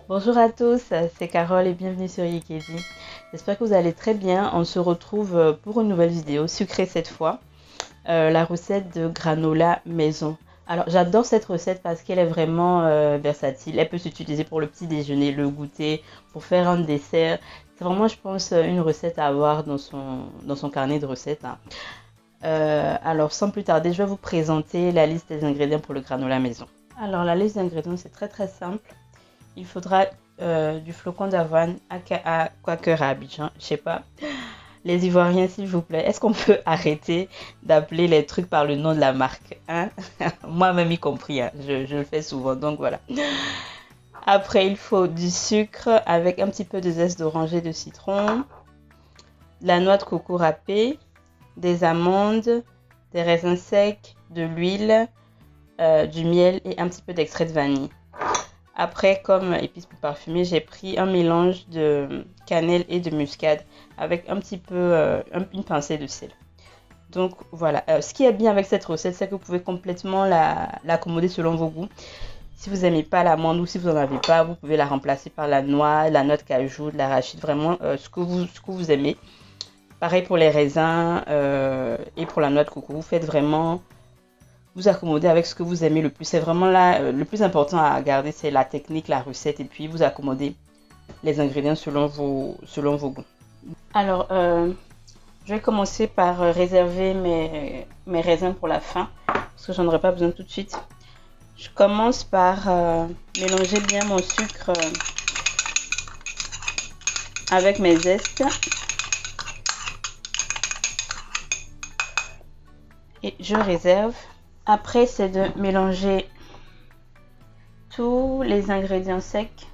Bonjour à tous, c'est Carole et bienvenue sur Yekedi. J'espère que vous allez très bien. On se retrouve pour une nouvelle vidéo, sucrée cette fois. La recette de granola maison. Alors j'adore cette recette parce qu'elle est vraiment versatile. Elle peut s'utiliser pour le petit déjeuner, le goûter, pour faire un dessert. C'est vraiment, je pense, une recette à avoir dans son carnet de recettes, hein. Alors sans plus tarder, je vais vous présenter la liste des ingrédients pour le granola maison. Alors la liste d'ingrédients, c'est très simple. Il faudra du flocon d'avoine aka Quaker à Abidjan, je sais pas. Les Ivoiriens, s'il vous plaît, est-ce qu'on peut arrêter d'appeler les trucs par le nom de la marque, hein? Moi-même y compris, hein. Je le fais souvent, donc voilà. Après, il faut du sucre avec un petit peu de zeste d'oranger, de citron, de la noix de coco râpée, des amandes, des raisins secs, de l'huile, du miel et un petit peu d'extrait de vanille. Après, comme épices pour parfumer, j'ai pris un mélange de cannelle et de muscade avec un petit peu, une pincée de sel. Donc voilà, ce qui est bien avec cette recette, c'est que vous pouvez complètement l'accommoder selon vos goûts. Si vous n'aimez pas l'amande ou si vous n'en avez pas, vous pouvez la remplacer par la noix de cajou, de l'arachide, vraiment ce que vous aimez. Pareil pour les raisins et pour la noix de coco, vous faites vraiment vous accommoder avec ce que vous aimez le plus. C'est vraiment là, le plus important à garder, c'est la technique, la recette, et puis vous accommoder les ingrédients selon vos goûts. Alors, je vais commencer par réserver mes raisins pour la fin, parce que j'en aurai pas besoin tout de suite. Je commence par mélanger bien mon sucre avec mes zestes. Et je réserve. Après, c'est de mélanger tous les ingrédients secs,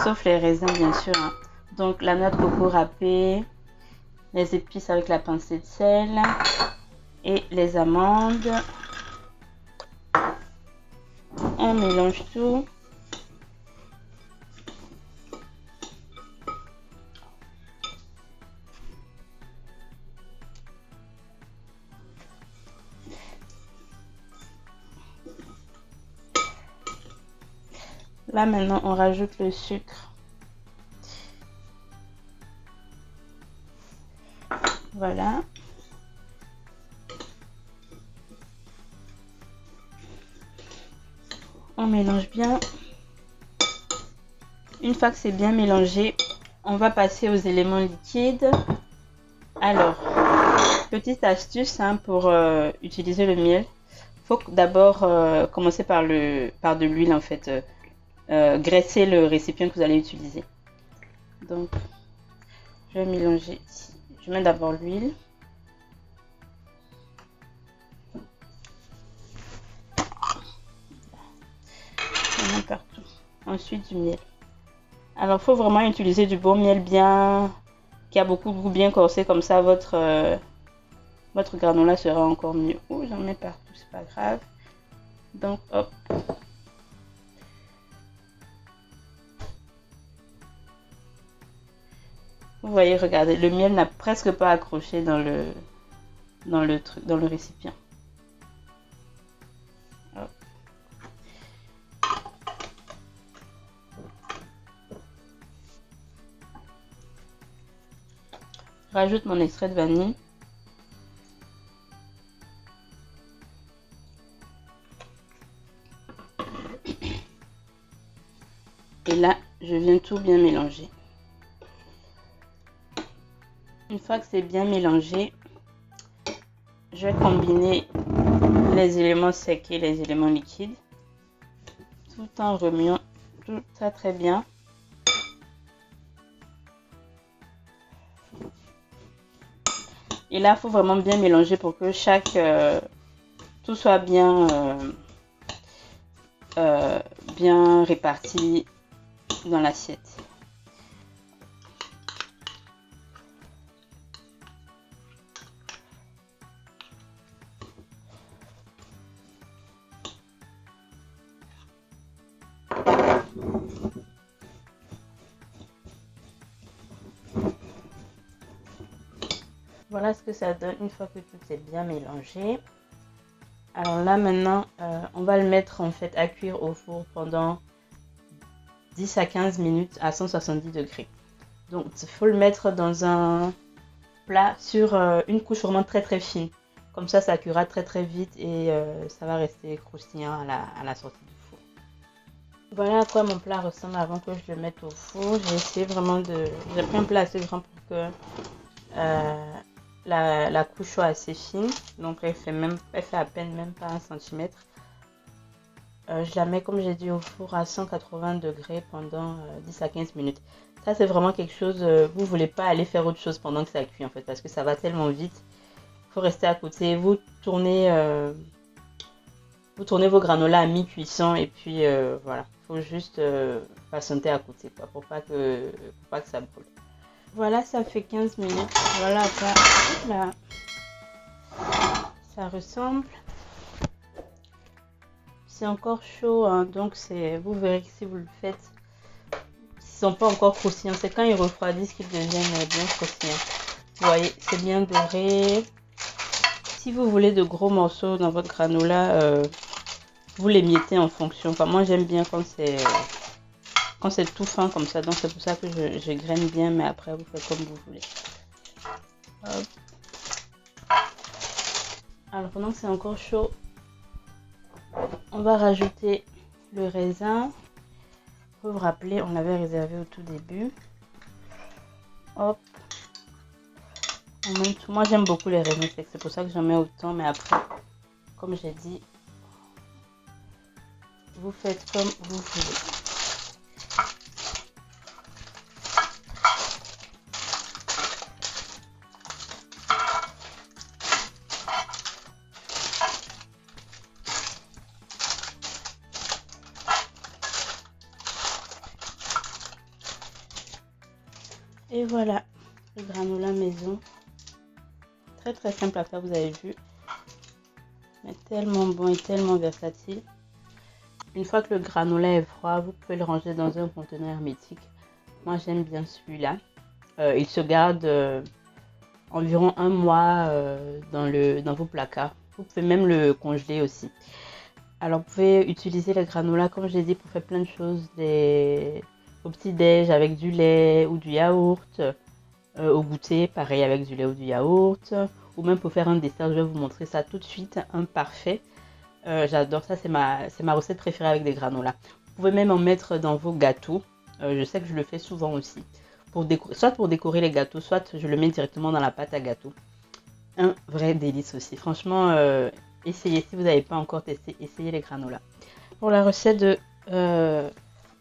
sauf les raisins bien sûr, hein. Donc la noix de coco râpée, les épices avec la pincée de sel et les amandes. On mélange tout. Là maintenant on rajoute le sucre. Voilà. On mélange bien. Une fois que c'est bien mélangé, on va passer aux éléments liquides. Alors, petite astuce, hein, pour utiliser le miel. Il faut d'abord commencer par de l'huile en fait. Graisser le récipient que vous allez utiliser. Donc, je vais mélanger ici. Je mets d'abord l'huile. Je mets partout. Ensuite, du miel. Alors, il faut vraiment utiliser du bon miel bien, qui a beaucoup de goût, bien corsé, comme ça votre granola sera encore mieux. Oh, j'en mets partout, c'est pas grave. Donc, hop. Vous voyez, regardez, le miel n'a presque pas accroché dans le récipient. Hop. Je rajoute mon extrait de vanille. Et là, je viens tout bien mélanger. Une fois que c'est bien mélangé, je vais combiner les éléments secs et les éléments liquides, tout en remuant tout ça très bien. Et là, il faut vraiment bien mélanger pour que tout soit bien réparti dans l'assiette. Voilà ce que ça donne une fois que tout est bien mélangé. Alors là maintenant, on va le mettre en fait à cuire au four pendant 10 à 15 minutes à 170 degrés. Donc il faut le mettre dans un plat sur une couche vraiment très très fine. Comme ça cuira très très vite et ça va rester croustillant à la sortie du four. Voilà à quoi mon plat ressemble avant que je le mette au four. J'ai essayé vraiment de... J'ai pris un plat assez grand pour que la couche soit assez fine. Donc elle fait à peine même pas 1 cm. Je la mets, comme j'ai dit, au four à 180 degrés pendant 10 à 15 minutes. Ça, c'est vraiment quelque chose, vous ne voulez pas aller faire autre chose pendant que ça cuit, en fait, parce que ça va tellement vite. Il faut rester à côté. Vous tournez vos granolas à mi-cuisson et puis voilà. Il faut juste patienter à côté, quoi, pour pas que ça brûle. Voilà, ça fait 15 minutes. Voilà à quoi ça ressemble. C'est encore chaud, hein, donc vous verrez que si vous le faites, ils sont pas encore croustillants. C'est quand ils refroidissent qu'ils deviennent bien croustillants. Vous voyez, c'est bien doré. Si vous voulez de gros morceaux dans votre granola, vous les miettez en fonction. Enfin, moi j'aime bien quand c'est tout fin comme ça, donc c'est pour ça que je graine bien, mais après vous faites comme vous voulez. Hop. Alors pendant que c'est encore chaud, on va rajouter le raisin. Vous vous rappelez, on l'avait réservé au tout début. Hop. On met tout. Moi j'aime beaucoup les raisins secs, c'est pour ça que j'en mets autant, mais après, comme j'ai dit, vous faites comme vous voulez. Et voilà, le granola maison. Très très simple à faire, vous avez vu. Mais tellement bon et tellement versatile. Une fois que le granola est froid, vous pouvez le ranger dans un conteneur hermétique. Moi j'aime bien celui-là. Il se garde environ 1 mois dans vos placards. Vous pouvez même le congeler aussi. Alors vous pouvez utiliser le granola, comme je l'ai dit, pour faire plein de choses. Au petit-déj avec du lait ou du yaourt. Au goûter, pareil avec du lait ou du yaourt. Ou même pour faire un dessert, je vais vous montrer ça tout de suite. Un parfait. J'adore ça, c'est ma recette préférée avec des granolas. Vous pouvez même en mettre dans vos gâteaux. Je sais que je le fais souvent aussi. Soit pour décorer les gâteaux, soit je le mets directement dans la pâte à gâteau. Un vrai délice aussi. Franchement, essayez. Si vous n'avez pas encore testé, essayez les granolas. Pour la recette de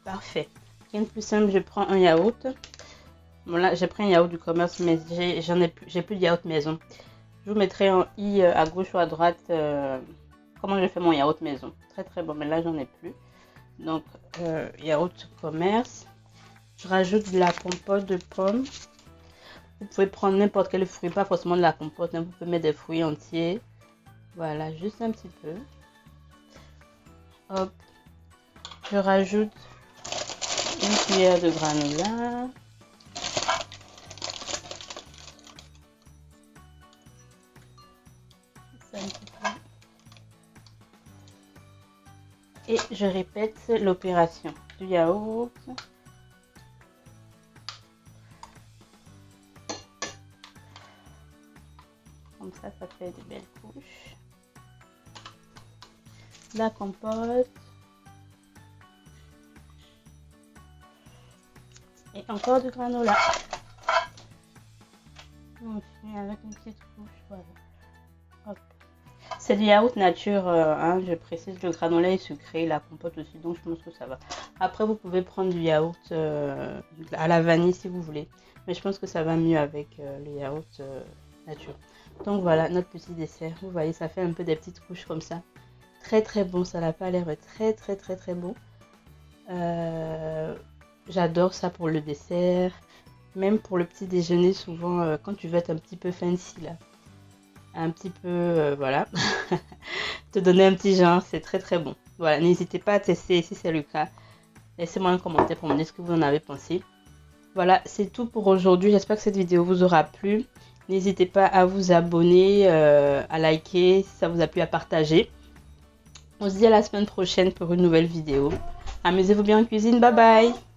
parfait. Rien de plus simple, je prends un yaourt. Bon là, j'ai pris un yaourt du commerce, mais j'ai plus de yaourt maison. Je vous mettrai en i à gauche ou à droite comment je fais mon yaourt maison. Très très bon, mais là j'en ai plus. Donc yaourt commerce. Je rajoute de la compote de pommes. Vous pouvez prendre n'importe quel fruit, pas forcément de la compote, hein. Vous pouvez mettre des fruits entiers. Voilà, juste un petit peu. Hop. Je rajoute une cuillère de granola. Et je répète l'opération du yaourt. Comme ça fait de belles couches. La compote. Et encore du granola. Avec une petite couche, voilà. Hop. C'est du yaourt nature, hein, je précise, le granola est sucré, la compote aussi, donc je pense que ça va. Après, vous pouvez prendre du yaourt à la vanille si vous voulez. Mais je pense que ça va mieux avec le yaourt nature. Donc voilà, notre petit dessert. Vous voyez, ça fait un peu des petites couches comme ça. Très très bon, ça n'a pas l'air très très très très bon. J'adore ça pour le dessert. Même pour le petit déjeuner, souvent, quand tu veux être un petit peu fancy là. Un petit peu, voilà. Te donner un petit genre, c'est très très bon. Voilà, n'hésitez pas à tester si c'est le cas. Laissez-moi un commentaire pour me dire ce que vous en avez pensé. Voilà, c'est tout pour aujourd'hui. J'espère que cette vidéo vous aura plu. N'hésitez pas à vous abonner, à liker si ça vous a plu, à partager. On se dit à la semaine prochaine pour une nouvelle vidéo. Amusez-vous bien en cuisine. Bye bye.